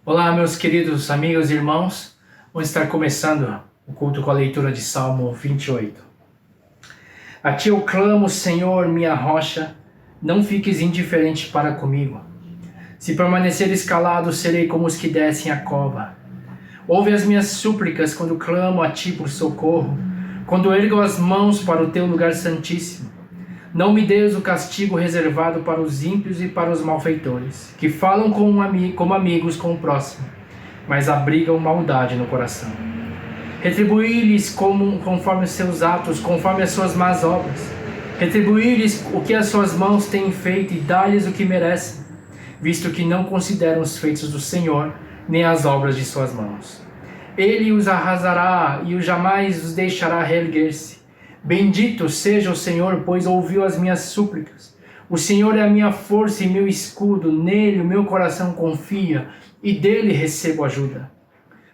Olá, meus queridos amigos e irmãos. Vamos estar começando o culto com a leitura de Salmo 28. A ti eu clamo, Senhor, minha rocha, não fiques indiferente para comigo. Se permaneceres calado, serei como os que descem a cova. Ouve as minhas súplicas quando clamo a ti por socorro, quando ergo as mãos para o teu lugar santíssimo. Não me des o castigo reservado para os ímpios e para os malfeitores, que falam como amigos com o próximo, mas abrigam maldade no coração. Retribuí-lhes conforme os seus atos, conforme as suas más obras. Retribuí-lhes o que as suas mãos têm feito e dá-lhes o que merecem, visto que não consideram os feitos do Senhor, nem as obras de suas mãos. Ele os arrasará e jamais os deixará reerguer-se. Bendito seja o Senhor, pois ouviu as minhas súplicas. O Senhor é a minha força e meu escudo, nele o meu coração confia e dele recebo ajuda.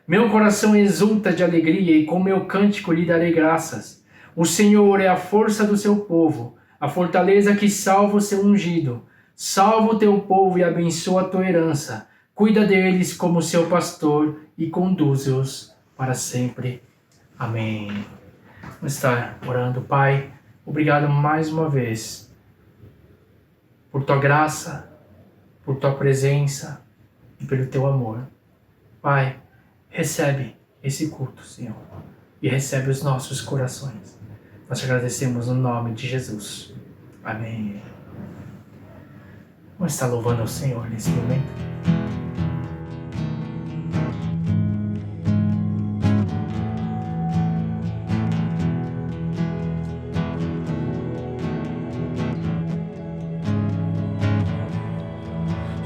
Meu coração exulta de alegria e com meu cântico lhe darei graças. O Senhor é a força do seu povo, a fortaleza que salva o seu ungido. Salva o teu povo e abençoa a tua herança. Cuida deles como seu pastor e conduze-os para sempre. Amém. Vamos estar orando. Pai, obrigado mais uma vez por tua graça, por tua presença e pelo teu amor. Pai, recebe esse culto, Senhor, e recebe os nossos corações. Nós te agradecemos no nome de Jesus. Amém. Vamos estar louvando ao Senhor nesse momento.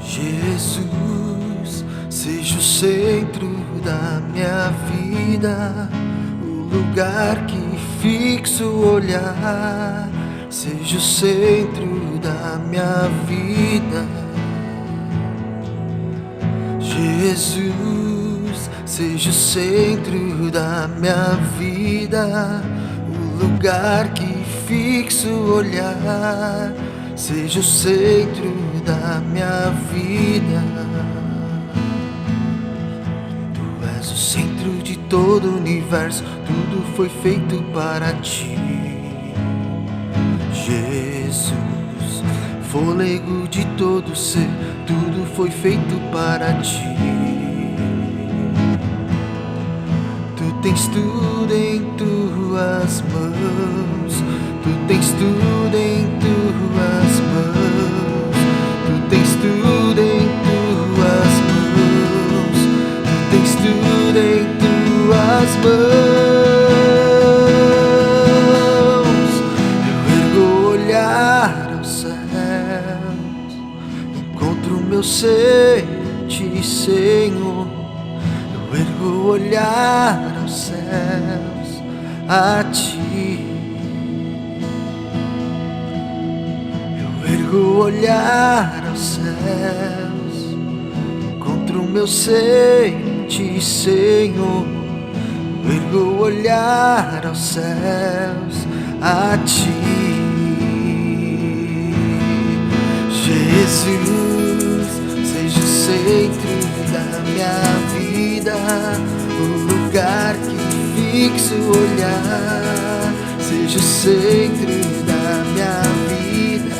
Jesus, seja o centro da minha vida, o lugar que fixo o olhar. Seja o centro da minha vida. Jesus, seja o centro da minha vida, o lugar que fixo o olhar. Seja o centro da minha vida. Tu és o centro de todo o universo, tudo foi feito para ti. Jesus, fôlego de todo ser, tudo foi feito para ti. Tu tens tudo em tuas mãos, tu tens tudo em tuas mãos, tu tens tudo em tuas mãos, tu tens tudo em tuas mãos. Eu ergo o olhar aos céus, encontro o meu ser em ti, Senhor. Eu ergo o olhar aos céus, a ti. Ergo o olhar aos céus, encontro o meu ser em ti, Senhor. Ergo o olhar aos céus, a ti. Jesus, seja o centro da minha vida, o lugar que fixo o olhar. Seja o centro da minha vida.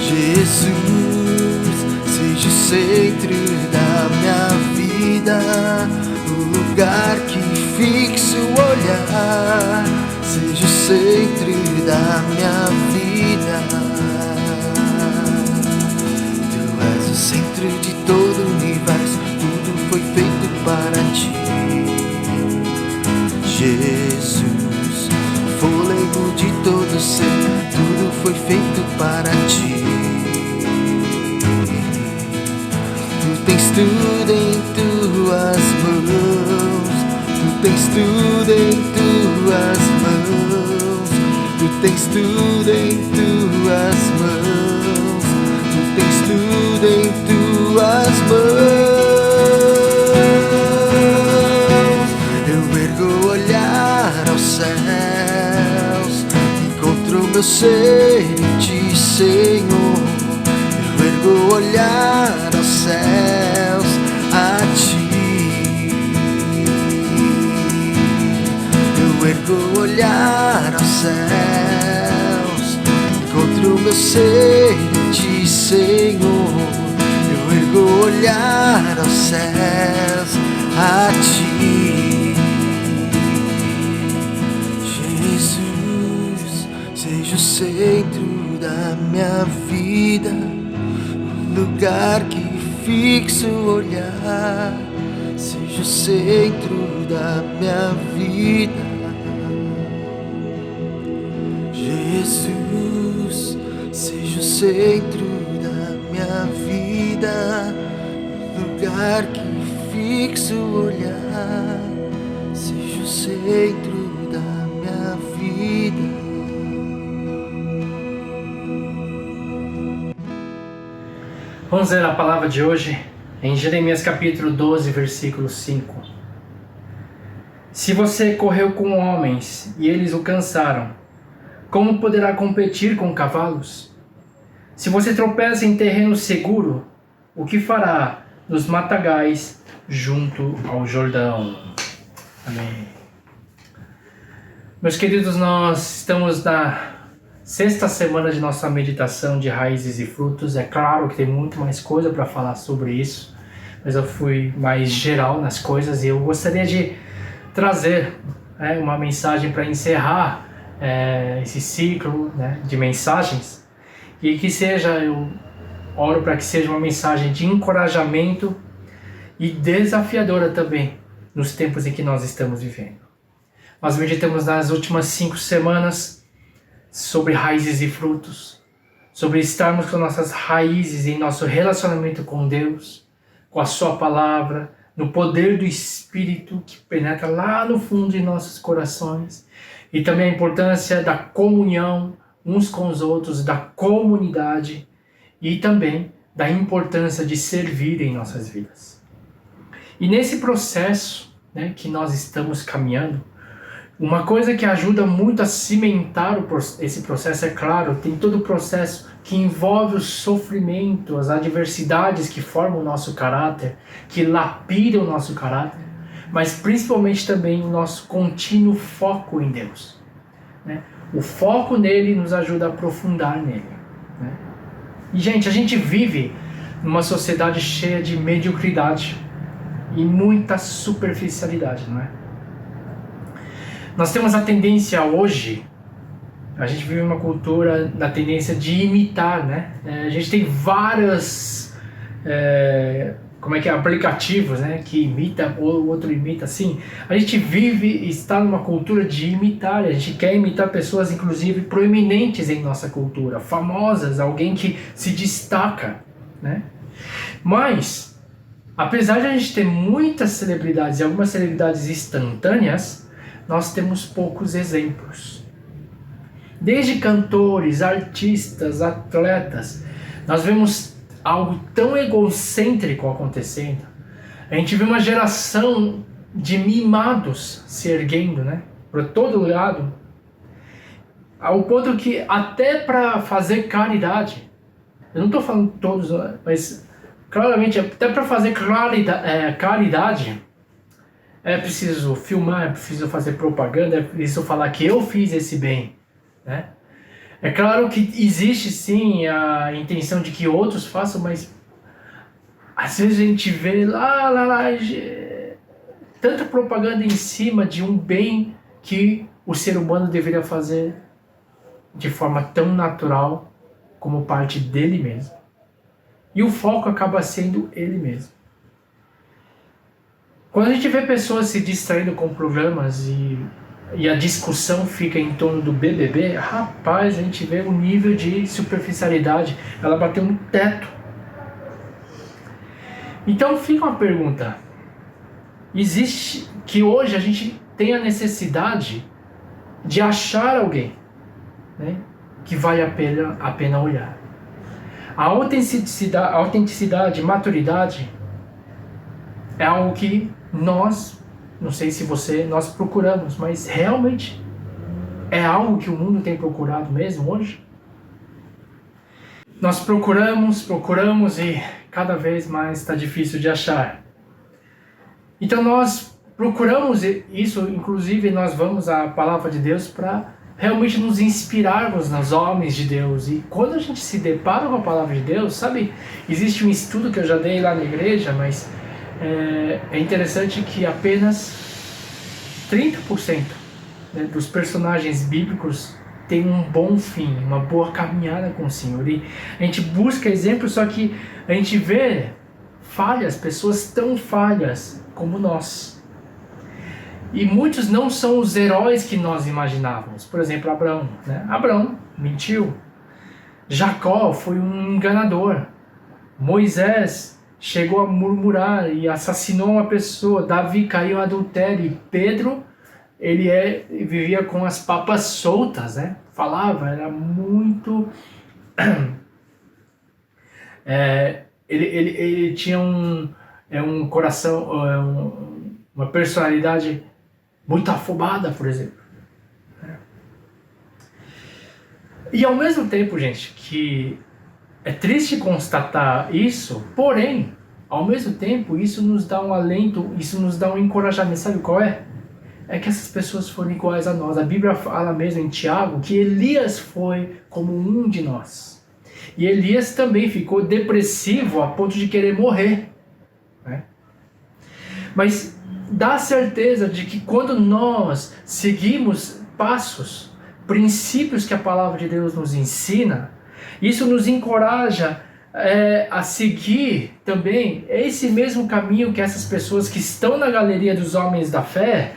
Jesus, seja o centro da minha vida, o lugar que fixo o olhar. Seja o centro da minha vida. Tu és o centro de todo o universo, tudo foi feito para ti. Jesus, fôlego de todo ser, tudo foi feito para ti. Tu tens tudo em tuas mãos, tu tens tudo em tuas mãos, tu tens tudo em tuas mãos, tu tens tudo em tuas mãos. Eu ergo o olhar aos céus, encontro o meu ser em ti, Senhor. Eu ergo o olhar aos céus, a Ti. Eu ergo o olhar aos céus, encontro meu ser em Ti, Senhor. Eu ergo o olhar aos céus, a Ti. Jesus, seja o centro da minha vida, o lugar que fixo o olhar. Seja o centro da minha vida. Jesus, seja o centro da minha vida, o lugar que fixo o olhar. Seja o centro da minha vida. Vamos ler a palavra de hoje em Jeremias capítulo 12, versículo 5. Se você correu com homens e eles o cansaram, como poderá competir com cavalos? Se você tropeça em terreno seguro, o que fará nos matagais junto ao Jordão? Amém. Meus queridos, nós estamos na sexta semana de nossa meditação de raízes e frutos. É claro que tem muito mais coisa para falar sobre isso, mas eu fui mais geral nas coisas e eu gostaria de trazer uma mensagem para encerrar esse ciclo de mensagens, e que seja, eu oro para que seja uma mensagem de encorajamento e desafiadora também nos tempos em que nós estamos vivendo. Nós meditamos nas últimas 5 semanas sobre raízes e frutos, sobre estarmos com nossas raízes em nosso relacionamento com Deus, com a Sua Palavra, no poder do Espírito que penetra lá no fundo de nossos corações, e também a importância da comunhão uns com os outros, da comunidade, e também da importância de servir em nossas vidas. E nesse processo que nós estamos caminhando, uma coisa que ajuda muito a cimentar esse processo, é claro, tem todo o processo que envolve o sofrimento, as adversidades que formam o nosso caráter, que lapidam o nosso caráter, mas principalmente também o nosso contínuo foco em Deus. O foco nele nos ajuda a aprofundar nele. E, gente, a gente vive numa sociedade cheia de mediocridade e muita superficialidade, não é? Nós temos a tendência hoje, a gente vive uma cultura na tendência de imitar, a gente tem vários aplicativos, que imita, ou o outro imita, assim. A gente vive e está numa cultura de imitar, a gente quer imitar pessoas, inclusive, proeminentes em nossa cultura, famosas, alguém que se destaca, Mas, apesar de a gente ter muitas celebridades e algumas celebridades instantâneas, nós temos poucos exemplos. Desde cantores, artistas, atletas, nós vemos algo tão egocêntrico acontecendo. A gente vê uma geração de mimados se erguendo, por todo lado, ao ponto que até para fazer caridade, eu não estou falando todos, mas claramente até para fazer caridade, é preciso filmar, é preciso fazer propaganda, é preciso falar que eu fiz esse bem, É claro que existe sim a intenção de que outros façam, mas às vezes a gente vê tanta propaganda em cima de um bem que o ser humano deveria fazer de forma tão natural como parte dele mesmo. E o foco acaba sendo ele mesmo. Quando a gente vê pessoas se distraindo com programas e a discussão fica em torno do BBB, rapaz, a gente vê um nível de superficialidade, ela bateu no teto. Então fica uma pergunta, existe que hoje a gente tem a necessidade de achar alguém que vale a pena olhar. A autenticidade, maturidade é algo que nós procuramos, mas realmente é algo que o mundo tem procurado mesmo hoje? Nós procuramos e cada vez mais está difícil de achar. Então nós procuramos isso, inclusive nós vamos à palavra de Deus para realmente nos inspirarmos nos homens de Deus. E quando a gente se depara com a palavra de Deus, sabe, existe um estudo que eu já dei lá na igreja, mas é interessante que apenas 30% dos personagens bíblicos tem um bom fim, uma boa caminhada com o Senhor. E a gente busca exemplos, só que a gente vê falhas, pessoas tão falhas como nós. E muitos não são os heróis que nós imaginávamos. Por exemplo, Abraão. Abraão mentiu. Jacó foi um enganador. Moisés chegou a murmurar e assassinou uma pessoa. Davi caiu em adultério. E Pedro, ele vivia com as papas soltas, falava, era muito... ele tinha um coração, uma personalidade muito afobada, por exemplo. E ao mesmo tempo, gente, que é triste constatar isso, porém, ao mesmo tempo, isso nos dá um alento, isso nos dá um encorajamento. Sabe qual é? É que essas pessoas foram iguais a nós. A Bíblia fala mesmo em Tiago que Elias foi como um de nós. E Elias também ficou depressivo a ponto de querer morrer. Mas dá certeza de que quando nós seguimos passos, princípios que a palavra de Deus nos ensina, isso nos encoraja a seguir também esse mesmo caminho que essas pessoas que estão na galeria dos homens da fé,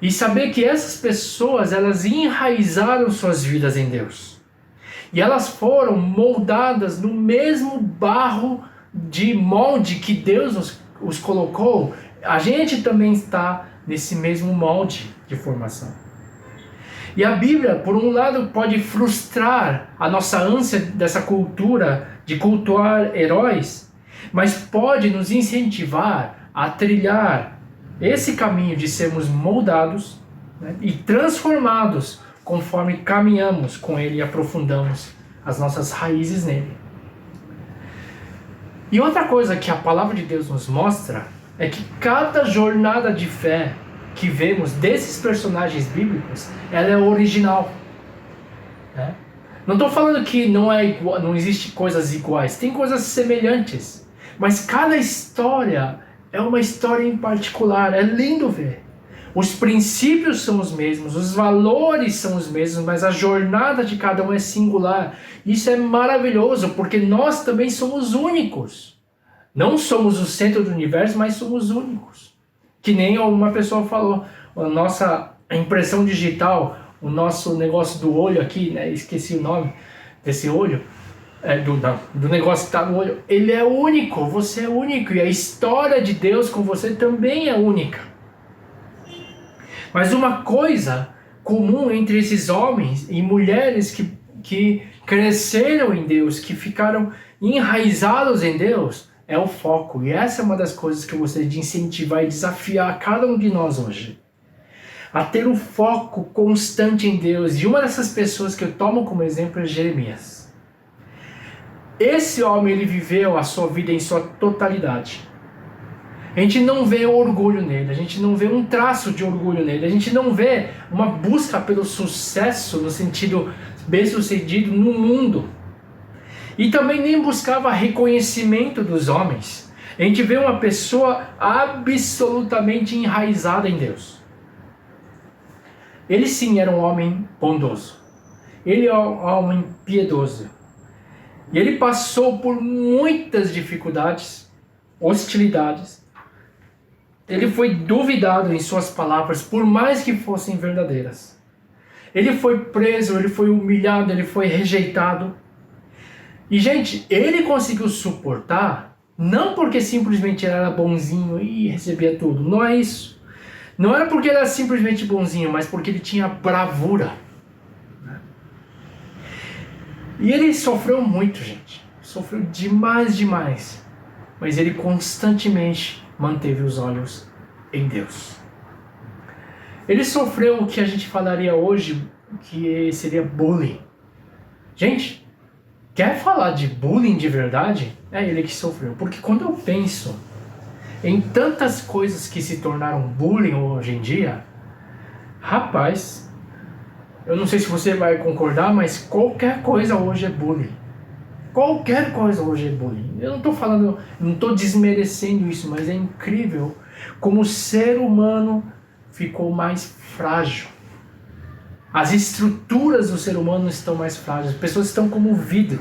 e saber que essas pessoas, elas enraizaram suas vidas em Deus. E elas foram moldadas no mesmo barro de molde que Deus os colocou. A gente também está nesse mesmo molde de formação. E a Bíblia, por um lado, pode frustrar a nossa ânsia dessa cultura de cultuar heróis, mas pode nos incentivar a trilhar esse caminho de sermos moldados e transformados conforme caminhamos com Ele e aprofundamos as nossas raízes nele. E outra coisa que a palavra de Deus nos mostra é que cada jornada de fé que vemos desses personagens bíblicos, ela é original. Não estou falando que não existe coisas iguais, tem coisas semelhantes, mas cada história é uma história em particular. É lindo ver. Os princípios são os mesmos, os valores são os mesmos, mas a jornada de cada um é singular. Isso é maravilhoso, porque nós também somos únicos. Não somos o centro do universo, mas somos únicos. Que nem uma pessoa falou, a nossa impressão digital, o nosso negócio do olho aqui, esqueci o nome desse olho, do negócio que está no olho, ele é único, você é único, e a história de Deus com você também é única. Mas uma coisa comum entre esses homens e mulheres que cresceram em Deus, que ficaram enraizados em Deus, é o foco. E essa é uma das coisas que eu gostaria de incentivar e desafiar cada um de nós hoje. A ter um foco constante em Deus. E uma dessas pessoas que eu tomo como exemplo é Jeremias. Esse homem, ele viveu a sua vida em sua totalidade. A gente não vê orgulho nele, a gente não vê um traço de orgulho nele, a gente não vê uma busca pelo sucesso no sentido bem-sucedido no mundo. E também nem buscava reconhecimento dos homens. A gente vê uma pessoa absolutamente enraizada em Deus. Ele sim era um homem bondoso. Ele é um homem piedoso. E ele passou por muitas dificuldades, hostilidades. Ele foi duvidado em suas palavras, por mais que fossem verdadeiras. Ele foi preso, ele foi humilhado, ele foi rejeitado. E, gente, ele conseguiu suportar, não porque simplesmente ele era bonzinho e recebia tudo. Não é isso. Não era porque ele era simplesmente bonzinho, mas porque ele tinha bravura. E ele sofreu muito, gente. Sofreu demais. Mas ele constantemente manteve os olhos em Deus. Ele sofreu o que a gente falaria hoje, que seria bullying. Gente, quer falar de bullying de verdade, é ele que sofreu. Porque quando eu penso em tantas coisas que se tornaram bullying hoje em dia, rapaz, eu não sei se você vai concordar, mas qualquer coisa hoje é bullying. Qualquer coisa hoje é bullying. Eu não estou falando, não estou desmerecendo isso, mas é incrível como o ser humano ficou mais frágil. As estruturas do ser humano estão mais frágeis. As pessoas estão como vidro.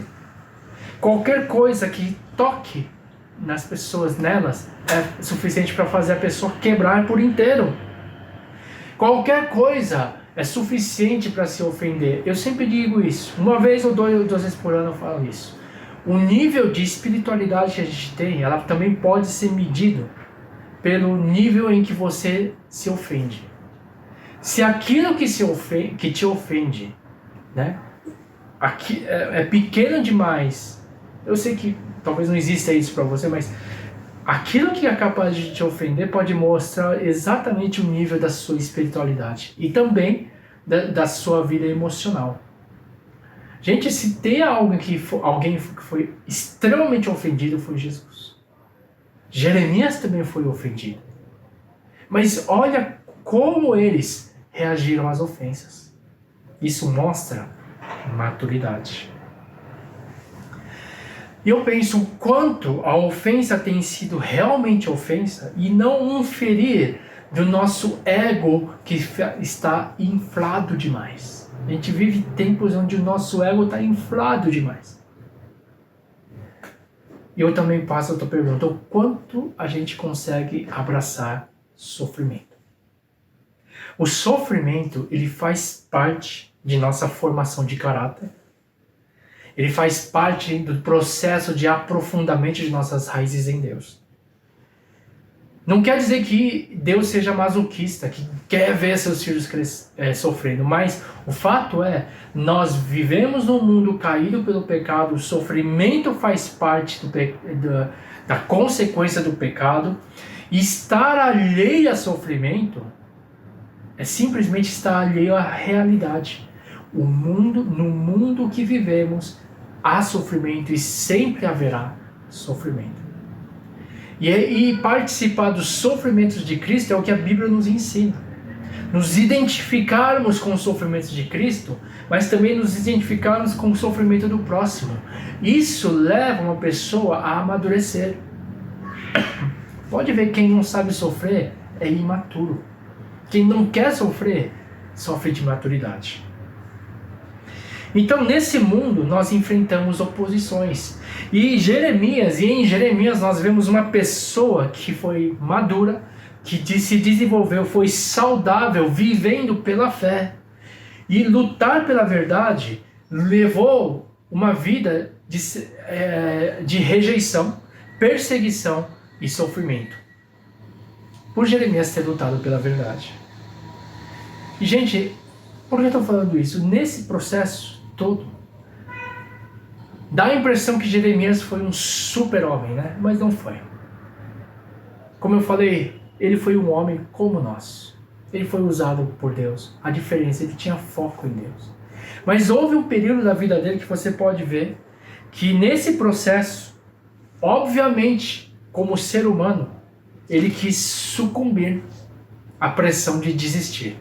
Qualquer coisa que toque nas pessoas, nelas, é suficiente para fazer a pessoa quebrar por inteiro. Qualquer coisa é suficiente para se ofender. Eu sempre digo isso. Uma vez ou duas vezes por ano eu falo isso. O nível de espiritualidade que a gente tem, ela também pode ser medido pelo nível em que você se ofende. Se aquilo que te ofende, né, aqui é pequeno demais, eu sei que talvez não exista isso para você, mas aquilo que é capaz de te ofender pode mostrar exatamente o nível da sua espiritualidade e também da sua vida emocional. Gente, se tem alguém que foi extremamente ofendido, foi Jesus. Jeremias também foi ofendido. Mas olha como eles reagiram às ofensas. Isso mostra maturidade. E eu penso o quanto a ofensa tem sido realmente ofensa e não um ferir do nosso ego que está inflado demais. A gente vive tempos onde o nosso ego está inflado demais. E eu também passo outra pergunta: o quanto a gente consegue abraçar sofrimento? O sofrimento, ele faz parte de nossa formação de caráter. Ele faz parte do processo de aprofundamento de nossas raízes em Deus. Não quer dizer que Deus seja masoquista, que quer ver seus filhos sofrendo, mas o fato é, nós vivemos num mundo caído pelo pecado, o sofrimento faz parte da consequência do pecado, e estar alheio a sofrimento é simplesmente estar alheio à realidade. No mundo que vivemos, há sofrimento e sempre haverá sofrimento. E participar dos sofrimentos de Cristo é o que a Bíblia nos ensina. Nos identificarmos com os sofrimentos de Cristo, mas também nos identificarmos com o sofrimento do próximo. Isso leva uma pessoa a amadurecer. Pode ver, quem não sabe sofrer é imaturo. Quem não quer sofrer, sofre de imaturidade. Então, nesse mundo, nós enfrentamos oposições. E em Jeremias nós vemos uma pessoa que foi madura, que se desenvolveu, foi saudável, vivendo pela fé. E lutar pela verdade levou uma vida de rejeição, perseguição e sofrimento. Por Jeremias ter lutado pela verdade. E, gente, por que eu estou falando isso? Nesse processo todo, dá a impressão que Jeremias foi um super-homem, né? Mas não foi. Como eu falei, ele foi um homem como nós. Ele foi usado por Deus. A diferença, ele tinha foco em Deus. Mas houve um período da vida dele que você pode ver que nesse processo, obviamente, como ser humano, ele quis sucumbir à pressão de desistir.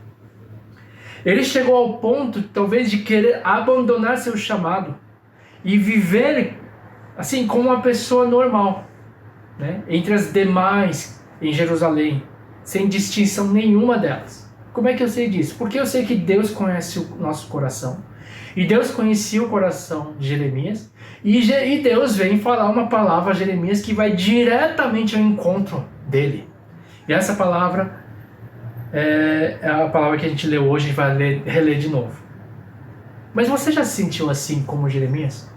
Ele chegou ao ponto, talvez, de querer abandonar seu chamado e viver assim como uma pessoa normal, né? Entre as demais em Jerusalém, sem distinção nenhuma delas. Como é que eu sei disso? Porque eu sei que Deus conhece o nosso coração. E Deus conhecia o coração de Jeremias. E Deus vem falar uma palavra a Jeremias que vai diretamente ao encontro dele. E essa palavra é a palavra que a gente leu hoje e vai reler de novo. Mas você já se sentiu assim como Jeremias?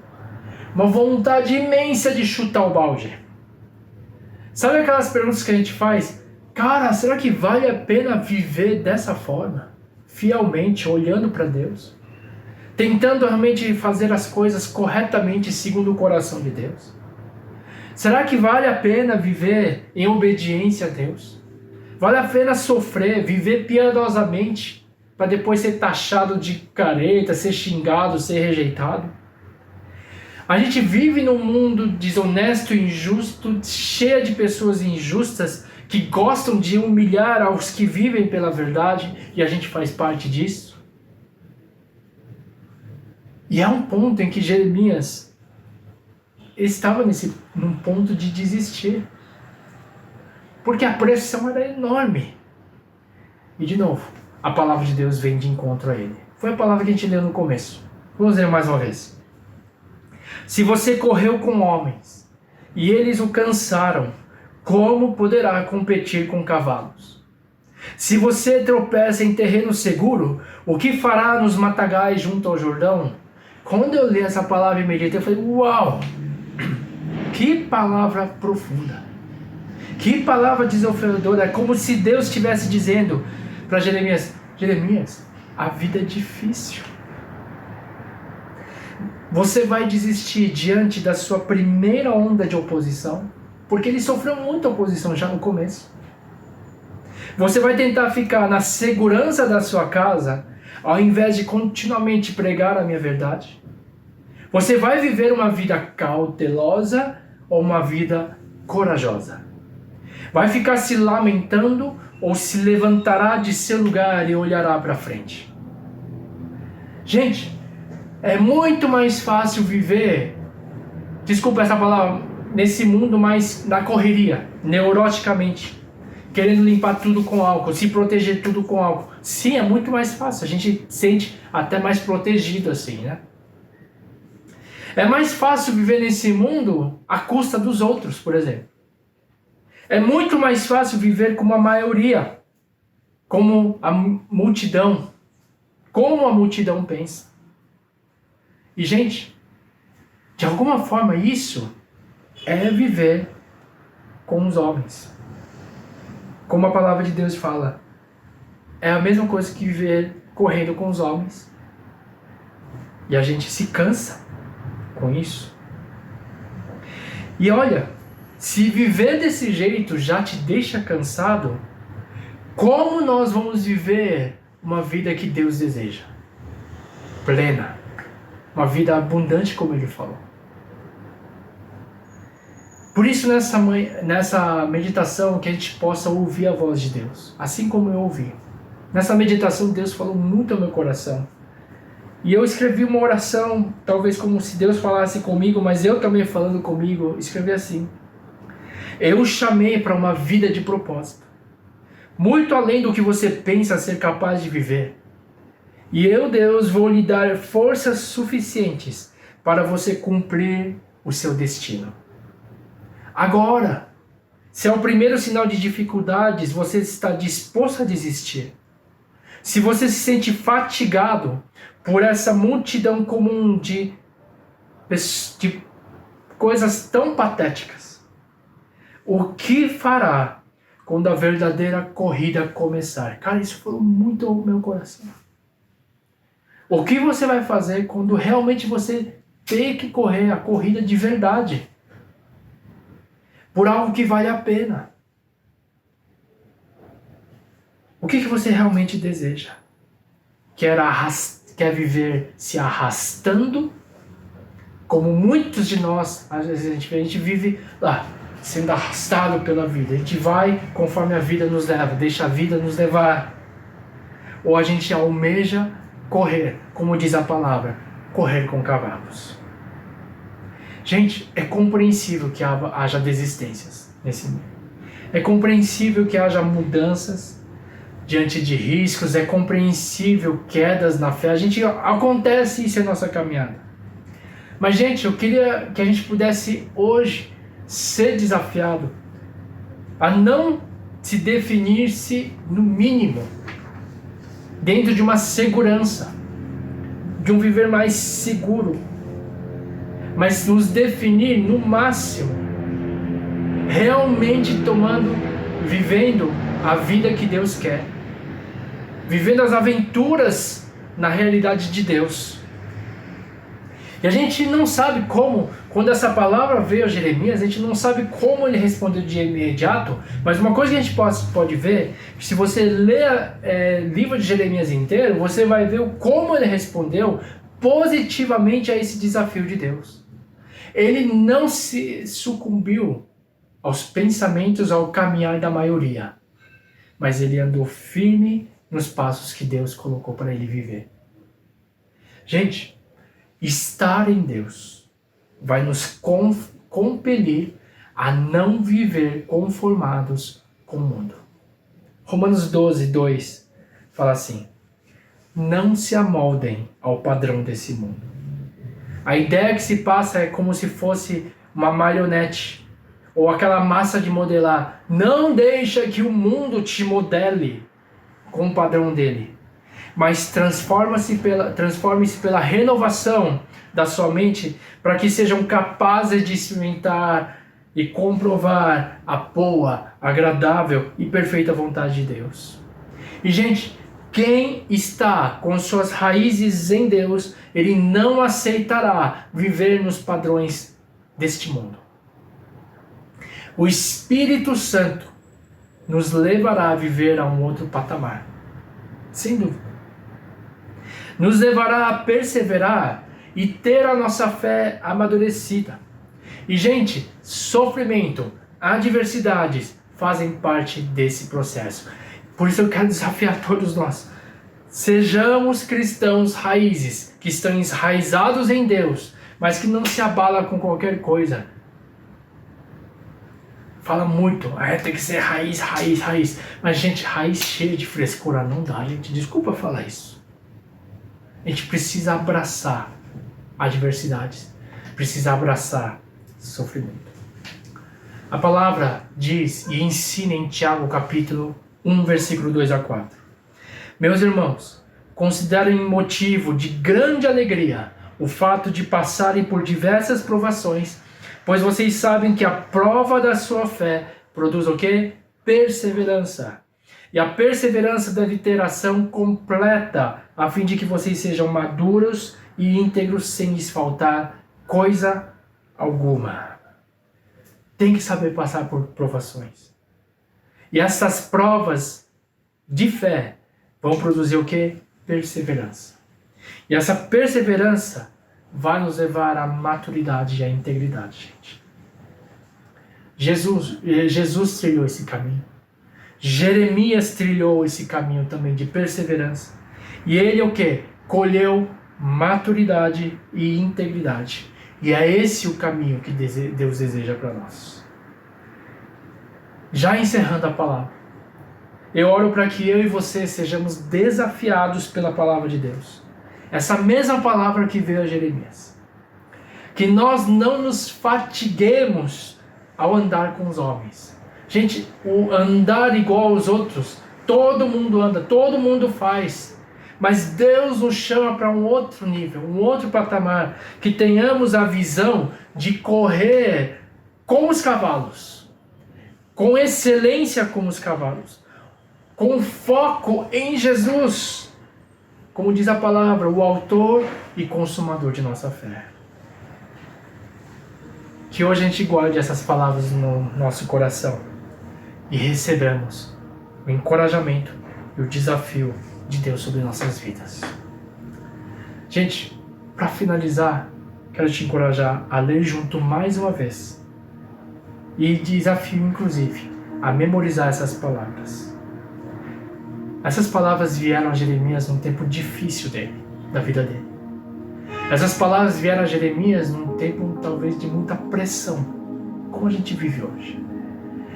Uma vontade imensa de chutar o balde. Sabe aquelas perguntas que a gente faz? Cara, será que vale a pena viver dessa forma? Fielmente, olhando para Deus? Tentando realmente fazer as coisas corretamente segundo o coração de Deus? Será que vale a pena viver em obediência a Deus? Vale a pena sofrer, viver piedosamente, para depois ser taxado de careta, ser xingado, ser rejeitado? A gente vive num mundo desonesto e injusto, cheio de pessoas injustas que gostam de humilhar aos que vivem pela verdade, e a gente faz parte disso. E há um ponto em que Jeremias estava num ponto de desistir, porque a pressão era enorme. E de novo, a palavra de Deus vem de encontro a ele. Foi a palavra que a gente leu no começo. Vamos ler mais uma vez. Se você correu com homens e eles o cansaram, como poderá competir com cavalos? Se você tropeça em terreno seguro, o que fará nos matagais junto ao Jordão? Quando eu li essa palavra e meditei, eu falei, uau! Que palavra profunda! Que palavra desafiadora! É como se Deus estivesse dizendo para Jeremias, Jeremias, a vida é difícil. Você vai desistir diante da sua primeira onda de oposição, porque ele sofreu muita oposição já no começo. Você vai tentar ficar na segurança da sua casa, ao invés de continuamente pregar a minha verdade. Você vai viver uma vida cautelosa ou uma vida corajosa. Vai ficar se lamentando ou se levantará de seu lugar e olhará para frente. Gente, é muito mais fácil viver, desculpa essa palavra, nesse mundo mais na correria, neuroticamente, querendo limpar tudo com álcool, se proteger tudo com álcool. Sim, é muito mais fácil, a gente sente até mais protegido assim, né? É mais fácil viver nesse mundo à custa dos outros, por exemplo. É muito mais fácil viver como a maioria, como a multidão pensa. E, gente, de alguma forma isso é viver com os homens. Como a palavra de Deus fala, é a mesma coisa que viver correndo com os homens. E a gente se cansa com isso. E olha, se viver desse jeito já te deixa cansado, como nós vamos viver uma vida que Deus deseja? Plena. Uma vida abundante, como ele falou. Por isso, nessa meditação, que a gente possa ouvir a voz de Deus, assim como eu ouvi. Nessa meditação, Deus falou muito ao meu coração. E eu escrevi uma oração, talvez como se Deus falasse comigo, mas eu também falando comigo, escrevi assim. Eu o chamei para uma vida de propósito, muito além do que você pensa ser capaz de viver. E eu, Deus, vou lhe dar forças suficientes para você cumprir o seu destino. Agora, se é o primeiro sinal de dificuldades, você está disposto a desistir. Se você se sente fatigado por essa multidão comum de coisas tão patéticas, o que fará quando a verdadeira corrida começar? Cara, isso falou muito ao meu coração. O que você vai fazer quando realmente você ter que correr a corrida de verdade? Por algo que vale a pena. O que você realmente deseja? Quer viver se arrastando? Como muitos de nós, às vezes a gente vive lá, sendo arrastado pela vida. A gente vai conforme a vida nos leva, deixa a vida nos levar. Ou a gente almeja correr, como diz a palavra, correr com cavalos. Gente, é compreensível que haja desistências nesse mundo. É compreensível que haja mudanças diante de riscos, é compreensível quedas na fé. Acontece isso em nossa caminhada. Mas, gente, eu queria que a gente pudesse hoje ser desafiado a não se definir-se no mínimo dentro de uma segurança, de um viver mais seguro, mas nos definir no máximo, realmente vivendo a vida que Deus quer, vivendo as aventuras na realidade de Deus. E a gente não sabe como, quando essa palavra veio a Jeremias, a gente não sabe como ele respondeu de imediato, mas uma coisa que a gente pode ver, que se você ler o livro de Jeremias inteiro, você vai ver como ele respondeu positivamente a esse desafio de Deus. ele não se sucumbiu aos pensamentos, ao caminhar da maioria, mas ele andou firme nos passos que Deus colocou para ele viver. Gente, estar em Deus vai nos compelir a não viver conformados com o mundo. Romanos 12, 2 fala assim: não se amoldem ao padrão desse mundo. A ideia que se passa é como se fosse uma marionete ou aquela massa de modelar. Não deixa que o mundo te modele com o padrão dele, mas transforme-se pela renovação da sua mente para que sejam capazes de experimentar e comprovar a boa, agradável e perfeita vontade de Deus. E gente, quem está com suas raízes em Deus, ele não aceitará viver nos padrões deste mundo. O Espírito Santo nos levará a viver a um outro patamar, sem dúvida. Nos levará a perseverar e ter a nossa fé amadurecida. E gente, sofrimento, adversidades fazem parte desse processo. Por isso eu quero desafiar todos nós. Sejamos cristãos raízes, que estão enraizados em Deus, mas que não se abala com qualquer coisa. Fala muito, tem que ser raiz, raiz, raiz. Mas gente, raiz cheia de frescura não dá, gente. Desculpa falar isso. A gente precisa abraçar adversidades. Precisa abraçar sofrimento. A palavra diz e ensina em Tiago capítulo 1, versículo 2 a 4. Meus irmãos, considerem motivo de grande alegria o fato de passarem por diversas provações, pois vocês sabem que a prova da sua fé produz o quê? Perseverança. E a perseverança deve ter ação completa, a fim de que vocês sejam maduros e íntegros sem lhes faltar coisa alguma. Tem que saber passar por provações. E essas provas de fé vão produzir o quê? Perseverança. E essa perseverança vai nos levar à maturidade e à integridade, gente. Jesus trilhou esse caminho. Jeremias trilhou esse caminho também de perseverança. E ele o quê? Colheu maturidade e integridade. E é esse o caminho que Deus deseja para nós. Já encerrando a palavra, eu oro para que eu e você sejamos desafiados pela palavra de Deus. Essa mesma palavra que veio a Jeremias. Que nós não nos fatiguemos ao andar com os homens. Gente, o andar igual aos outros, todo mundo anda, todo mundo faz. Mas Deus nos chama para um outro nível, um outro patamar. Que tenhamos a visão de correr com os cavalos. Com excelência como os cavalos. Com foco em Jesus. Como diz a palavra, o autor e consumador de nossa fé. Que hoje a gente guarde essas palavras no nosso coração e recebamos o encorajamento e o desafio de Deus sobre nossas vidas. Gente, para finalizar, quero te encorajar a ler junto mais uma vez e desafio inclusive a memorizar essas palavras. Essas palavras vieram a Jeremias num tempo difícil da vida dele. Essas palavras vieram a Jeremias num tempo talvez de muita pressão, como a gente vive hoje.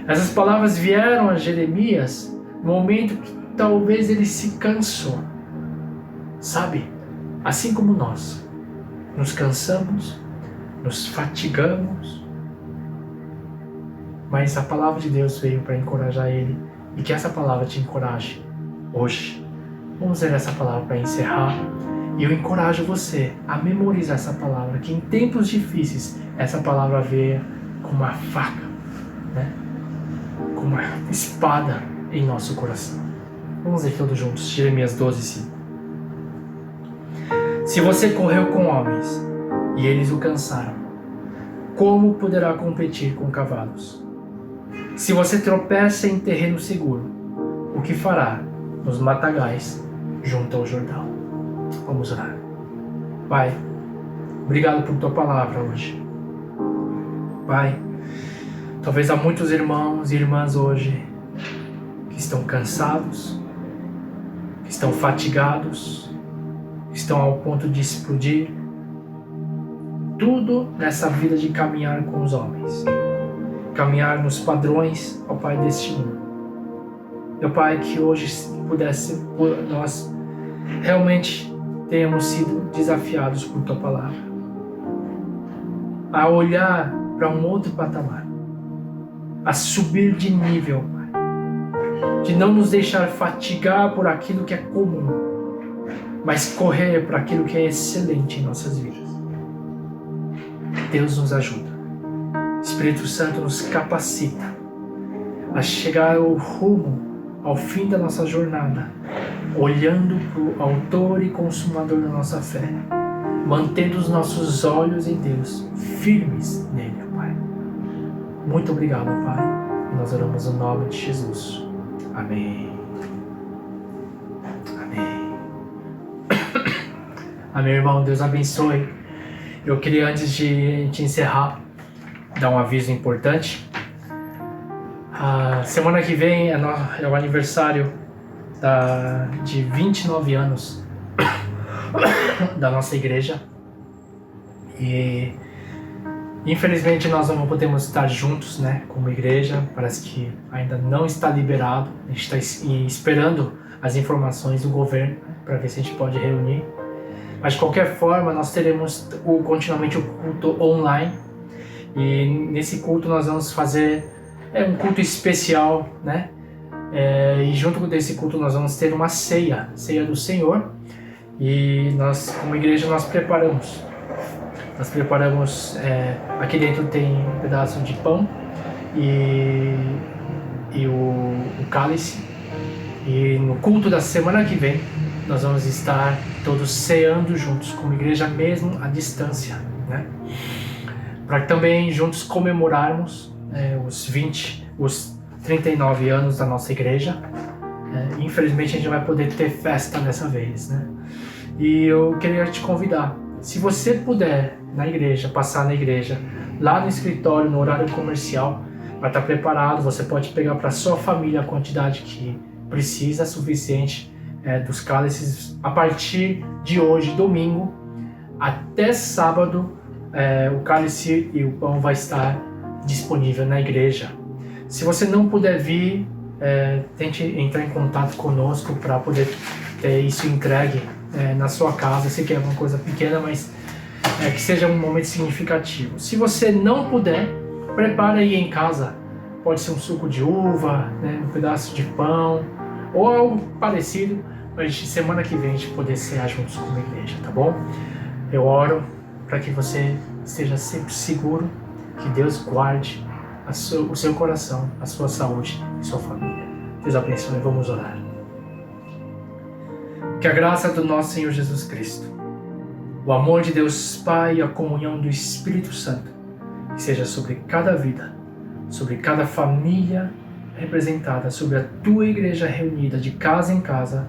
Essas palavras vieram a Jeremias no momento que talvez ele se cansou. Sabe? Assim como nós, nos cansamos, nos fatigamos, mas a palavra de Deus veio para encorajar ele e que essa palavra te encoraje hoje. Vamos ler essa palavra para encerrar. E eu encorajo você a memorizar essa palavra, que em tempos difíceis essa palavra veio como uma faca, né? Como uma espada em nosso coração. Vamos ler todos juntos, Jeremias 12, 5. Se você correu com homens e eles o cansaram, como poderá competir com cavalos? Se você tropeça em terreno seguro, o que fará nos matagais junto ao Jordão? Vamos orar. Pai, obrigado por tua palavra hoje. Pai, talvez há muitos irmãos e irmãs hoje que estão cansados, que estão fatigados, que estão ao ponto de explodir. Tudo nessa vida de caminhar com os homens, caminhar nos padrões, ó Pai, deste mundo. Meu Pai, que hoje nós realmente tenhamos sido desafiados por Tua Palavra a olhar para um outro patamar, a subir de nível, Pai, de não nos deixar fatigar por aquilo que é comum, mas correr para aquilo que é excelente em nossas vidas. Deus nos ajuda. Espírito Santo nos capacita a chegar ao rumo, ao fim da nossa jornada, olhando para o autor e consumador da nossa fé, mantendo os nossos olhos em Deus, firmes nele, Pai. Muito obrigado, Pai, e nós oramos no nome de Jesus. Amém. Amém. Amém, irmão. Deus abençoe. Eu queria, antes de encerrar, dar um aviso importante. A semana que vem é o aniversário de 29 anos da nossa igreja. E infelizmente nós não podemos estar juntos, né, como igreja. Parece que ainda não está liberado. A gente está esperando as informações do governo para ver se a gente pode reunir. Mas de qualquer forma, nós teremos continuamente o culto online. E nesse culto nós vamos fazer um culto especial, né? E junto com esse culto nós vamos ter uma ceia do Senhor. E nós, como igreja, nós preparamos. Aqui dentro tem um pedaço de pão e o cálice. E no culto da semana que vem, nós vamos estar todos ceando juntos, como igreja mesmo, à distância, né? Para também juntos comemorarmos os 39 anos da nossa igreja. Infelizmente a gente não vai poder ter festa dessa vez, né? E eu queria te convidar, se você puder passar na igreja, lá no escritório, no horário comercial, vai estar preparado. Você pode pegar para sua família a quantidade que precisa, suficiente, dos cálices. A partir de hoje, domingo, até sábado, o cálice e o pão vai estar disponível na igreja. Se você não puder vir, tente entrar em contato conosco para poder ter isso entregue na sua casa. Eu sei que é uma coisa pequena, mas que seja um momento significativo. Se você não puder, prepare aí em casa. Pode ser um suco de uva, né, um pedaço de pão ou algo parecido, para a gente, semana que vem, a gente poder cear juntos como igreja, tá bom? Eu oro para que você esteja sempre seguro, que Deus guarde o seu coração, a sua saúde e sua família. Deus abençoe. Vamos orar. Que a graça do nosso Senhor Jesus Cristo, o amor de Deus Pai e a comunhão do Espírito Santo seja sobre cada vida, sobre cada família representada, sobre a tua igreja reunida de casa em casa,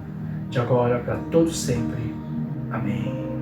de agora para todos sempre. Amém.